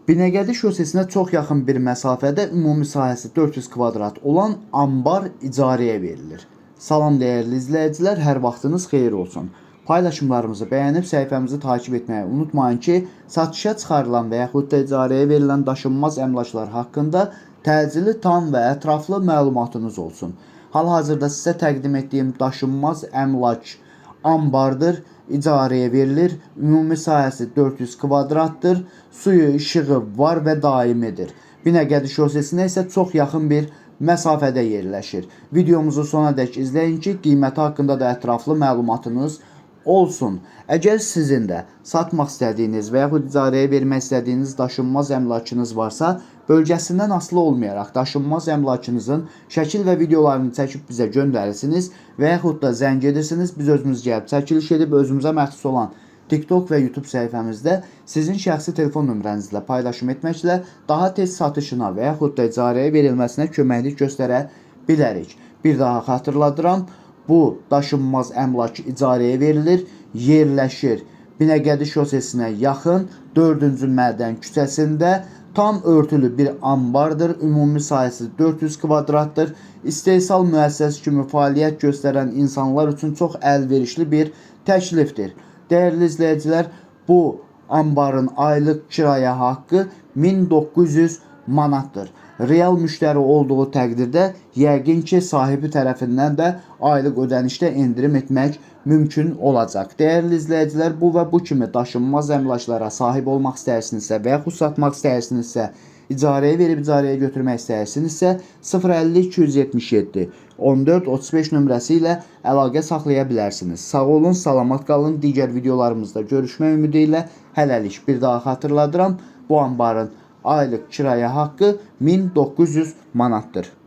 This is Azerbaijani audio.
Binəqədi şosesinə çox yaxın bir məsafədə ümumi sahəsi 400 kvadrat olan ambar icarəyə verilir. Salam dəyərli izləyicilər, hər vaxtınız xeyir olsun. Paylaşımlarımızı bəyənib səhifəmizi takip etməyi unutmayın ki, satışa çıxarılan və yaxud da icarəyə verilən daşınmaz əmlaklar haqqında təcili, tam və ətraflı məlumatınız olsun. Hal-hazırda sizə təqdim etdiyim daşınmaz əmlak ambardır. İcarəyə verilir. Ümumi sahəsi 400 kvadratdır. Suyu, işığı var və daimidir. Binəqədi şosesinə isə çox yaxın bir məsafədə yerləşir. Videomuzu sona dək izləyin ki, qiyməti haqqında da ətraflı məlumatınız olsun. Əgər sizin də satmaq istədiyiniz və yaxud icarəyə vermək istədiyiniz daşınmaz əmlakınız varsa, bölgəsindən asılı olmayaraq daşınmaz əmlakınızın şəkil və videolarını çəkib bizə göndərirsiniz və yaxud da zəng edirsiniz, biz özümüz gəlib çəkiliş edib özümüzə məxsus olan TikTok və YouTube səhifəmizdə sizin şəxsi telefon nömrənizlə paylaşım etməklə daha tez satışına və yaxud da icarəyə verilməsinə köməklik göstərə bilərik. Bir daha xatırladıram, bu daşınmaz əmlak icarəyə verilir, yerləşir Binəqədi şosesinə yaxın 4-cü Mədən küçəsində tam örtülü bir ambardır. Ümumi sahəsi 400 kvadratdır. İstehsal müəssisəsi kimi fəaliyyət göstərən insanlar üçün çox əlverişli bir təklifdir. Dəyərli izləyicilər, bu ambarın aylıq kirayə haqqı 1900 manatdır. Real müştəri olduğu təqdirdə yəqin ki, sahibi tərəfindən də aylıq ödənişdə endirim etmək mümkün olacaq. Dəyərli izləyicilər, bu və bu kimi daşınmaz əmlaklara sahib olmaq istəyirsinizsə və yaxud satmaq istəyirsinizsə, icarəyə verib icarəyə götürmək istəyirsinizsə 050 277 14 35 nömrəsi ilə əlaqə saxlaya bilərsiniz. Sağ olun, salamat qalın. Digər videolarımızda görüşmək ümidi ilə hələlik bir daha xatırladıram. Bu ambarın aylıq kirayə haqqı 1900 manatdır.